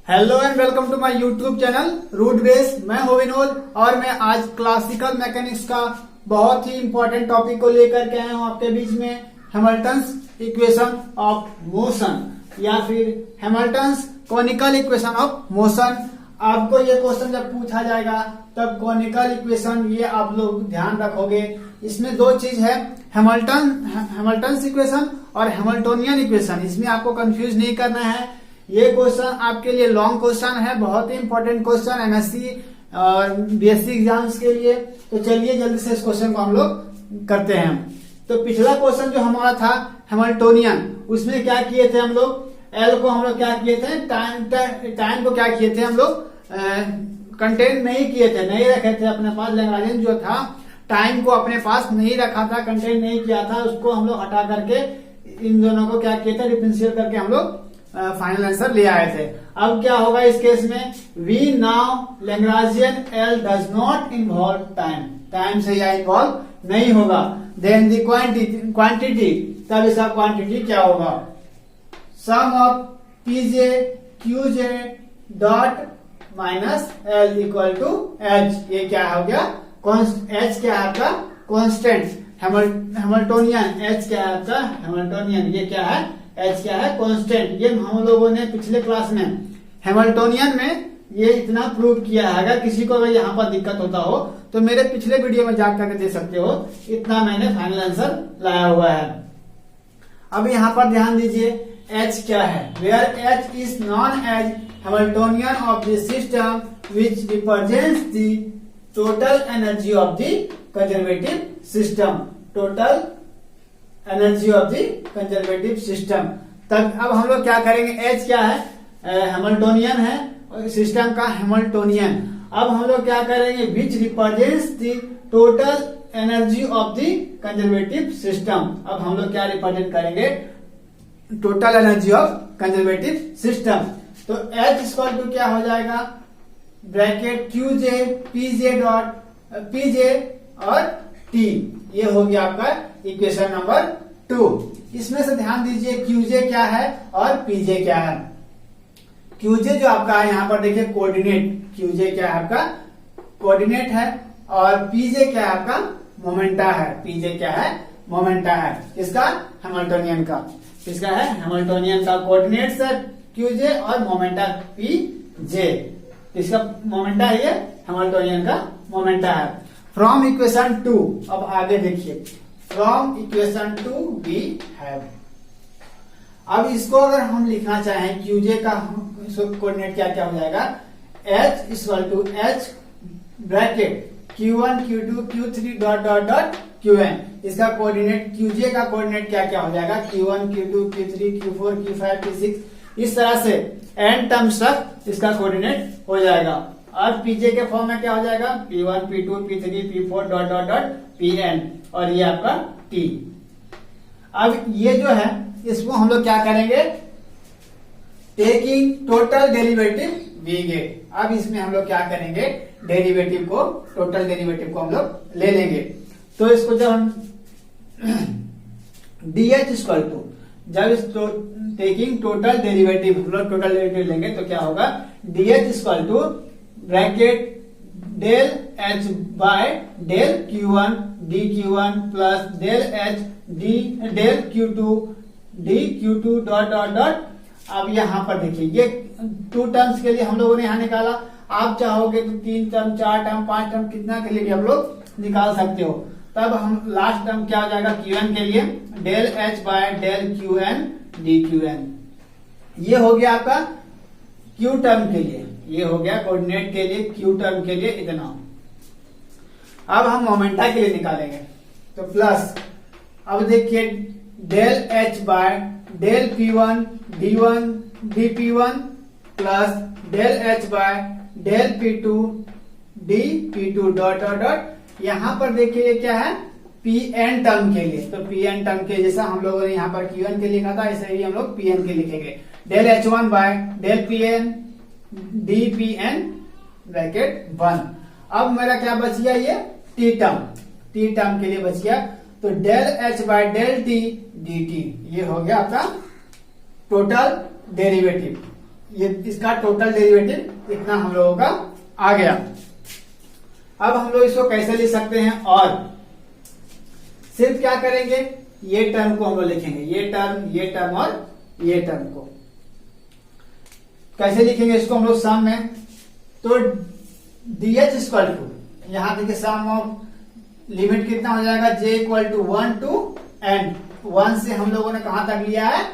Hello and welcome to my YouTube channel Root Base. मैं हूं विनोद और मैं आज क्लासिकल मैकेनिक्स का बहुत ही इंपॉर्टेंट टॉपिक को लेकर के आया हूं आपके बीच में। हैमिल्टन्स इक्वेशन ऑफ मोशन या फिर Hamilton's conical equation of motion. आपको ये क्वेश्चन जब पूछा जाएगा तब कॉनिकल इक्वेशन ये आप लोग ध्यान रखोगे। इसमें दो चीज है, हैमिल्टन्स इक्वेशन और हैमिल्टोनियन इक्वेशन। इसमें आपको कंफ्यूज नहीं करना है। ये क्वेश्चन आपके लिए लॉन्ग क्वेश्चन है, बहुत ही इंपॉर्टेंट क्वेश्चन एमएससी और बीएससी एग्जाम्स के लिए। तो चलिए जल्दी से इस क्वेश्चन को हम लोग करते हैं। तो पिछला क्वेश्चन जो हमारा था हैमिल्टोनियन, उसमें क्या किए थे हम लोग, एल को हम लोग क्या किए थे, टाइम को क्या किए थे हम लोग, कंटेंट नहीं किए थे, नहीं रखे थे अपने पास। लैग्रांजियन जो था टाइम को अपने पास नहीं रखा था, कंटेंट नहीं किया था, उसको हम लोग हटा करके इन दोनों को क्या किए थे, डिफरेंशिएट करके हम लोग फाइनल आंसर ले आए थे। अब क्या होगा इस केस में, we now Lagrangian L does not involve time, time से यह इन्वॉल्व नहीं होगा। देन दी क्वांटिटी, तब इसका क्वांटिटी क्या होगा, sum of PJ QJ dot minus L equal to H. ये क्या हो गया, एच क्या है आपका कॉन्स्टेंट, हैमिल्टोनियन। एच क्या है आपका हैमिल्टोनियन, ये क्या है एच क्या है कांस्टेंट। ये हम लोगों ने पिछले क्लास में हैमिल्टोनियन में ये इतना प्रूव किया है। अगर किसी को अगर यहाँ पर दिक्कत होता हो तो मेरे पिछले वीडियो में जा करके दे सकते हो, इतना मैंने फाइनल आंसर लाया हुआ है। अब यहाँ पर ध्यान दीजिए, एच क्या है, where H is known as Hamiltonian of the system which represents the total energy of the conservative system, total energy of the conservative system. तब अब हम लोग क्या करेंगे, एच क्या है हैमिल्टोनियन है, सिस्टम का हैमिल्टोनियन। अब हम लोग क्या करेंगे, विच represents the total energy of the conservative system. अब हम लोग क्या रिप्रेजेंट करेंगे, total energy of conservative system. तो एच इक्वल टू क्या हो जाएगा, ब्रैकेट क्यूजे पीजे डॉट पीजे और टी। ये हो गया आपका इक्वेशन नंबर 2। इसमें से ध्यान दीजिए क्यूजे क्या है और पीजे क्या है। क्यूजे जो आपका है यहाँ पर देखिए कोऑर्डिनेट, क्यूजे क्या है आपका कोऑर्डिनेट है और पीजे क्या है आपका मोमेंटा है। पीजे क्या है मोमेंटा है, इसका हैमिल्टोनियन का, इसका है हैमिल्टोनियन का कोऑर्डिनेट है क्यूजे और मोमेंटा पीजे। इसका मोमेंटा है, ये हैमिल्टोनियन का मोमेंटा है। फ्रॉम इक्वेशन 2, अब आगे देखिए, फ्रॉम इक्वेशन 2 वी हैव। अब इसको अगर हम लिखना चाहें, क्यूजे का कोऑर्डिनेट क्या क्या हो जाएगा, H equal to H bracket Q1 Q2 Q3 dot dot dot Qn। इसका कोऑर्डिनेट क्यूजे का कोऑर्डिनेट क्या क्या हो जाएगा, Q1 Q2 Q3 Q4 Q5 Q6, इस तरह से n टर्म्स तक इसका कोऑर्डिनेट हो जाएगा। और पीजे के फॉर्म में क्या हो जाएगा, P1 P2 P3 P4 dot dot dot Pn और ये आपका T। अब ये जो है इसको हम लोग क्या करेंगे, taking total derivative we get. अब इसमें हम लोग क्या करेंगे, डेरिवेटिव को, टोटल डेरिवेटिव को हम लोग ले लेंगे। तो इसको जब हम dh इक्वल टू, जब इस टेकिंग टोटल डेरिवेटिव हम लोग टोटल डेरिवेटिव लेंगे तो क्या होगा, dh equal to bracket del H by del Q1 D Q1 plus del H D del Q2 D Q2 dot dot dot. अब यहाँ पर देखिए ये 2 टर्म्स के लिए हम लोगों ने यहाँ निकाला। आप चाहोगे तो 3 टर्म 4 टर्म 5 टर्म कितना के लिए भी हम लोग निकाल सकते हो। तब हम लास्ट टर्म क्या हो जाएगा, Qn के लिए del H by del Qn D Qn। ये हो गया आपका Q टर्म के लिए, ये हो गया कोऑर्डिनेट के लिए, Q टर्म के लिए इतना। अब हम मोमेंटा के लिए निकालेंगे तो प्लस, अब देखिए del H by del P1 D1 dP1 plus del H by del P2 dP2 dot dot dot. यहाँ पर देखिए क्या है, Pn टर्म के लिए। तो Pn टर्म के जैसा हम लोगों ने यहाँ पर Qn के लिखा था, ऐसे ही हम लोग Pn के लिखेंगे, del H1 by del Pn dPn bracket 1। अब मेरा क्या बच गया, ये टी टर्म के लिए बच गया। तो del H by del T D T, ये हो गया आपका टोटल डेरिवेटिव। ये इसका टोटल डेरिवेटिव इतना हम लोगों का आ गया। अब हम लोग इसको कैसे लिख सकते हैं, और सिर्फ क्या करेंगे, ये टर्म को हम लोग लिखेंगे, ये टर्म और ये टर्म को कैसे लिखेंगे इसको हम लोग सम में। तो dh इक्वल टू, यहां देखिए सम ऑफ लिमिट कितना हो जाएगा, j equal to 1 to n, 1 से हम लोगों ने कहां तक लिया है,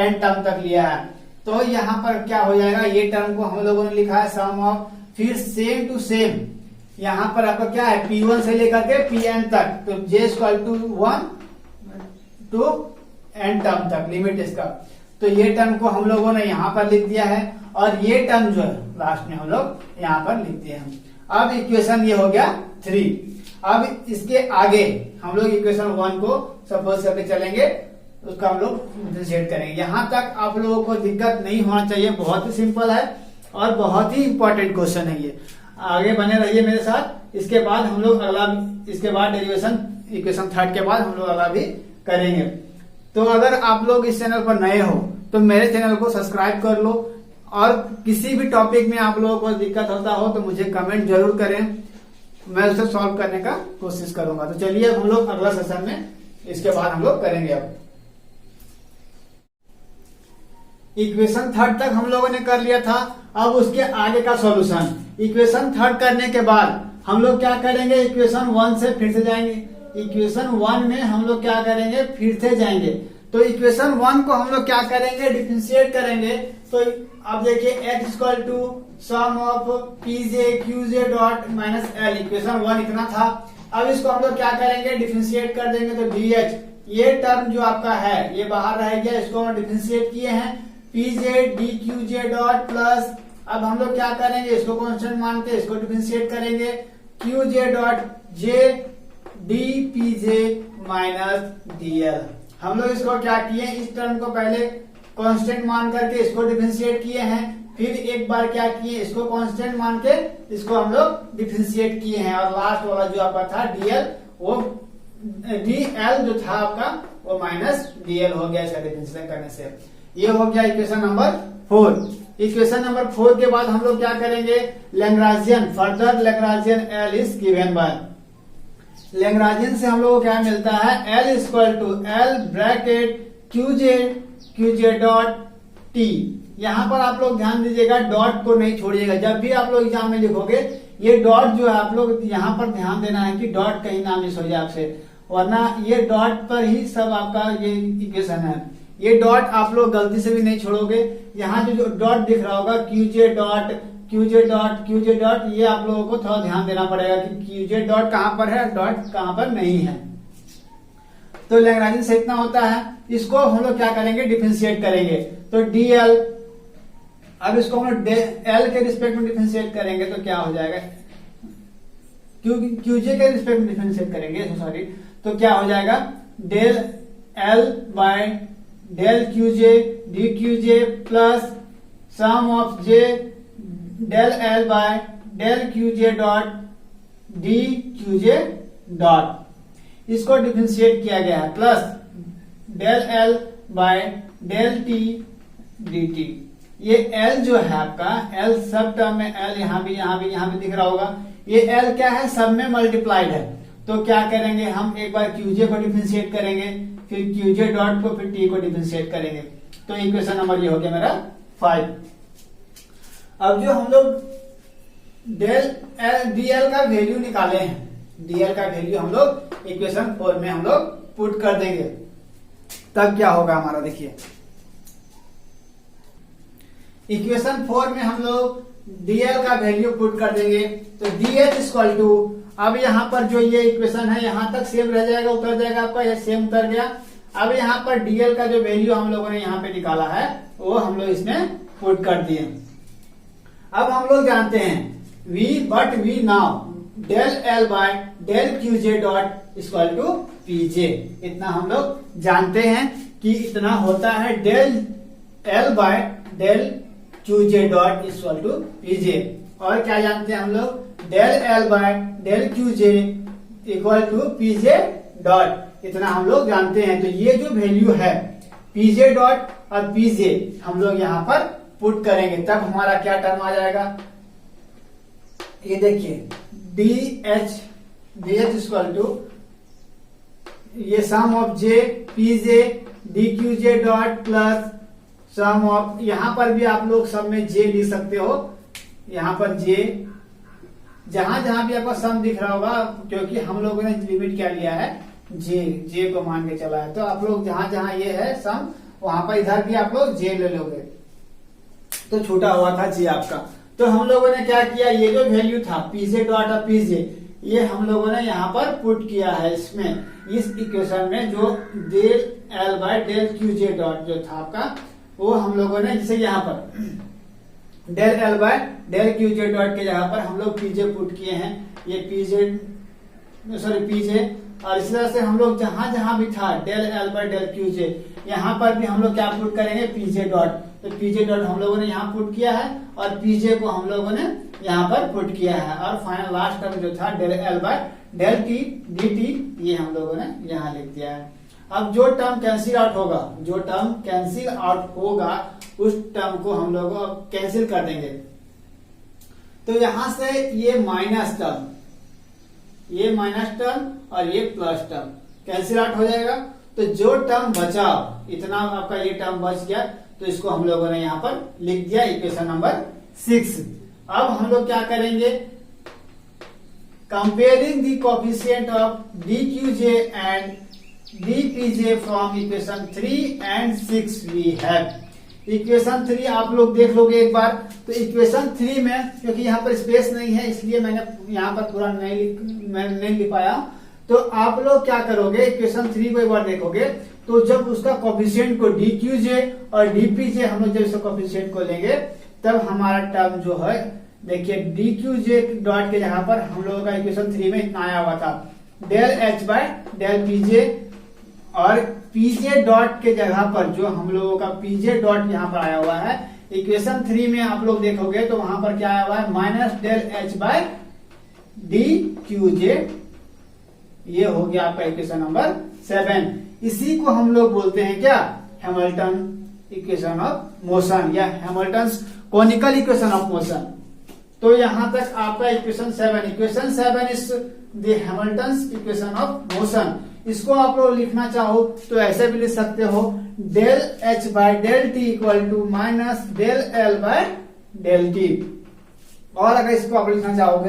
n टर्म तक लिया है। तो यहां पर क्या हो जाएगा, ये टर्म को हम लोगों ने लिखा है सम ऑफ, फिर सेम टू सेम यहां पर आपका क्या है, P1 से लेकर के Pn तक, तो j equal to 1 to n term तक लिमिट इसका। तो ये टर्म को हम लोगों ने यहां पर लिख दिया है, और ये टर्म जो है लास्ट में हम लोग यहां पर लिख दिए हैं। अब इक्वेशन ये हो गया 3। अब इसके आगे हम लोग इक्वेशन 1 को सपोज करके चलेंगे, उसका हम लोग डिफरेंशिएट करेंगे। यहां तक आप लोगों को दिक्कत नहीं होना चाहिए, बहुत ही सिंपल है और बहुत ही इंपॉर्टेंट क्वेश्चन है ये। आगे बने रहिए मेरे साथ। इसके बाद हम लोग अगला, इसके बाद डेरिवेशन इक्वेशन 3 के बाद हम लोग अगला भी करेंगे। तो अगर आप लोग इस चैनल पर नए हो तो मेरे चैनल को सब्सक्राइब कर लो, और किसी भी टॉपिक में आप लोगों को दिक्कत होता हो तो मुझे कमेंट जरूर करें, मैं उसे सॉल्व करने का कोशिश करूंगा। तो चलिए अब हम लोग अगला सेशन में इसके बाद हम लोग करेंगे। अब इक्वेशन 3 तक हम लोगों ने कर लिया था, अब उसके आगे का सॉल्यूशन। इक्वेशन 3 करने के बाद हम लोग क्या करेंगे, इक्वेशन 1 से फिर से जाएंगे। इक्वेशन 1 में हम लोग क्या करेंगे, फिर से जाएंगे। तो इक्वेशन 1 को हम लोग क्या करेंगे, डिफरेंशिएट करेंगे। तो अब देखिए x equal to sum of pj qj dot minus l, equation 1 इतना था। अब इसको हम लोग क्या करेंगे, डिफरेंशिएट कर देंगे। तो dh, ये टर्म जो आपका है ये बाहर रह गया, इसको हम डिफरेंशिएट किए हैं pj dqj डॉट प्लस, अब हम लोग क्या करेंगे, इसको कांस्टेंट मान के इसको डिफरेंशिएट करेंगे, qj dot j dpj minus dl। हम लोग इसको क्या किए, इस टर्म को पहले कांस्टेंट मान करके इसको डिफरेंशिएट किए हैं, फिर एक बार क्या किए, इसको कांस्टेंट मान के इसको हम लोग डिफरेंशिएट किए हैं, और लास्ट वाला जो आपका था dl, वो dl जो था आपका वो माइनस dl हो गया इसका डिफरेंशिएट करने से। ये हो गया इक्वेशन नंबर 4। इक्वेशन नंबर 4 के बाद हम लोग क्या करेंगे, Lagrangian, further Lagrangian L is given by, Lagrangian से हम लोग को क्या मिलता है, L equal to L bracket qj dot t। यहाँ पर आप लोग ध्यान दीजिएगा, डॉट को नहीं छोड़िएगा। जब भी आप लोग एग्जाम में लिखोगे ये डॉट जो है आप लोग यहाँ पर ध्यान देना है कि डॉट कहीं ना मिस हो जाए आपसे, वरना ये डॉट पर ही सब आपका ये इक्वेशन है। ये डॉट आप लोग गलती से भी नहीं छोड़ोगे। यहाँ जो डॉट दिख रहा होगा qj डॉट, ये आप लोगों को थोड़ा ध्यान देना पड़ेगा कि qj डॉट कहाँ पर है, डॉट कहाँ पर नहीं है। तो लैग्रांजियन से इतना होता है, इसको हम लोग क्या करेंगे, डिफरेंशिएट करेंगे। तो dl, अब इसको हम लोग l के रिस्पेक्ट में डिफरेंशिएट करेंगे तो क्या हो जाएगा, qj के रिस्पेक्ट में डिफरेंशिएट करेंगे, सॉरी, तो क्या हो जाएगा, del l by del qj dqj plus sum of j del l by del qj dot dqj dot, इसको डिफरेंशिएट किया गया है, plus del l by del t dt। ये l जो है आपका, l सब टर्म में l यहाँ भी दिख रहा होगा। ये l क्या है, सब में मल्टीप्लाइड है। तो क्या करेंगे, हम एक बार qj को डिफरेंशिएट करेंगे, फिर qj डॉट को, फिर t को डिफरेंशिएट करेंगे। तो इक्वेशन नंबर ये हो गया मेरा 5। अब जो हम लोग dl का वैल्यू निकाले हैं, dl का वैल्यू हम लोग इक्वेशन 4 में हम लोग पुट कर देंगे, तब क्या होगा हमारा, देखिए इक्वेशन 4 में हम लोग dl का वैल्यू पुट कर देंगे। तो dh इक्वल टू, अब यहाँ पर जो ये इक्वेशन है यहाँ तक सेम रह जाएगा, उतर जाएगा आपका, ये सेम उतर गया। अब यहाँ पर dl का जो वैल्यू हम लोगों ने यहाँ पे निकाला है वो हम लोग इसमें पुट कर दिए। अब हम लोग जानते हैं v now del l by del qj dot equal to pj, इतना हम लोग जानते हैं कि इतना होता है del l by del qj dot equal to pj। और क्या जानते हैं हम लोग, del l by del qj equal to pj dot, इतना हम लोग जानते हैं। तो ये जो वैल्यू है pj डॉट और pj हम लोग यहाँ पर पुट करेंगे तब हमारा क्या टर्म आ जाएगा, ये देखिए डी एच इक्वल टू ये sum of J P J D Q J dot plus sum of, यहां पर भी आप लोग सब में जे लिख सकते हो, यहां पर जे जहां जहां भी आपको सम दिख रहा होगा, क्योंकि हम लोगों ने लिमिट क्या लिया है जे को मान के चला है, तो आप लोग जहां जहां ये है सम वहां पर इधर भी आप लोग जे ले लोगे, तो छूटा हुआ था जे आपका। तो हम लोगों ने क्या किया, ये जो वैल्यू था पीजे डॉट और पीजे ये हम लोगों ने यहाँ पर पुट किया है इसमें, इस इक्वेशन में जो del L by del Q J dot जो था आपका, वो हम लोगों ने जैसे यहाँ पर del L by del Q J dot के जगह पर हम लोग पीजे पुट किए हैं, ये पीजे, और इस तरह से हम लोग जहां जहां भी था del L by del Q J, यहाँ पर भी हम लोग क्या पुट करेंगे पीजे डॉट, तो पीजे डॉट हम लोगों ने यहाँ पुट किया है और पीजे को हम लोगों ने यहाँ पर पुट किया है, और फाइनल लास्ट टर्म जो था del L by del T D T ये हम लोगों ने यहाँ लिख दिया है। अब जो टर्म कैंसिल आउट होगा उस टर्म को हम लोग कैंसिल कर देंगे, तो यहां से ये माइनस टर्म और ये प्लस टर्म कैंसिल आउट हो जाएगा, तो जो टर्म बचा इतना आपका ये टर्म बच गया, तो इसको हम लोगों ने यहाँ पर लिख दिया इक्वेशन नंबर 6। अब हम लोग क्या करेंगे, comparing the coefficient of D Q J and D P J from equation 3 and 6 we have. Equation 3 आप लोग देख लोगे एक बार, तो इक्वेशन 3 में क्योंकि यहाँ पर स्पेस नहीं है इसलिए मैंने यहाँ पर पूरा नहीं लिख पाया, तो आप लोग क्या करोगे इक्वेशन 3 को एक बार देखोगे, तो जब उसका कोएफिशिएंट को डी क्यू जे और डी पी जे हम लोग जब इसका कोएफिशिएंट को लेंगे, तब हमारा टर्म जो है देखिए डी क्यू जे डॉट के जगह पर हम लोगों का इक्वेशन 3 में इतना आया हुआ था डेल एच बाय डेल पीजे, और पीजे डॉट के जगह पर जो हम लोगों का पीजे डॉट यहाँ पर आया हुआ है इक्वेशन 3 में आप लोग देखोगे तो वहां पर क्या आया हुआ है minus del H by D Q J, ये हो गया आपका इक्वेशन नंबर 7। इसी को हम लोग बोलते हैं क्या, हैमिल्टन इक्वेशन ऑफ मोशन या Hamilton conical equation of motion. तो यहां तक आपका equation 7 is the Hamilton equation of motion. इसको आप लोग लिखना चाहो तो ऐसे भी लिख सकते हो, del H by del T equal to minus del L by del T, और अगर इसको आप लिखना चाहोगे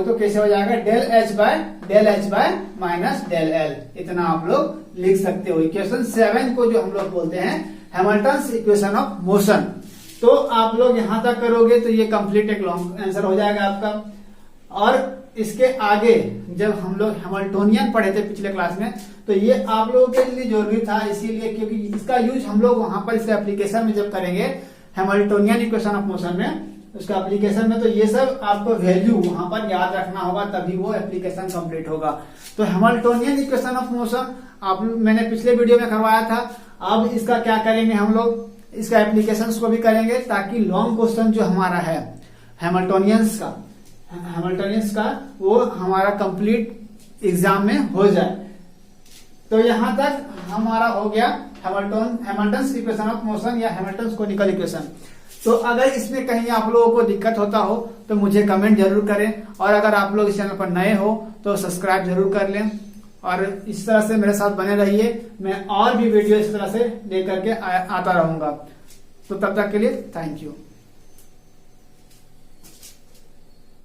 तो कैसे हो जाएगा, del H by minus del L, इतना आप लोग लिख सकते हो। इक्वेशन 7 को जो हम लोग बोलते हैं हैमिल्टन इक्वेशन ऑफ मोशन। तो आप लोग यहां तक करोगे तो ये कंप्लीट एक लॉन्ग आंसर हो जाएगा आपका। और इसके आगे जब हम लोग हैमिल्टोनियन पढ़े थे पिछले क्लास में, तो ये आप लोगों के लिए जरूरी था, इसीलिए क्योंकि इसका यूज हम लोग वहां पर इसके एप्लीकेशन में जब करेंगे हैमिल्टोनियन इक्वेशन ऑफ मोशन में, उसका एप्लीकेशन में, तो ये सब आपको वैल्यू वहां पर याद रखना होगा, तभी वो एप्लीकेशन कंप्लीट होगा। तो हैमिल्टोनियन इक्वेशन ऑफ मोशन मैंने पिछले वीडियो में करवाया था। अब इसका क्या करेंगे हम लोग, इसका एप्लीकेशन को भी करेंगे, ताकि लॉन्ग क्वेश्चन जो हमारा है हैमिल्टोनियंस का वो हमारा कंप्लीट एग्जाम में हो जाए। तो यहां तक हमारा हो गया हैमिल्टन इक्वेशन ऑफ मोशन या हैमिल्टन कोनिकल इक्वेशन। तो अगर इसमें कहीं आप लोगों को दिक्कत होता हो तो मुझे कमेंट जरूर करें, और अगर आप लोग इस चैनल पर नए हो तो सब्सक्राइब जरूर कर लें, और इस तरह से मेरे साथ बने रहिए। मैं और भी वीडियो इस तरह से लेकर के आता रहूंगा। तो तब तक के लिए थैंक यू।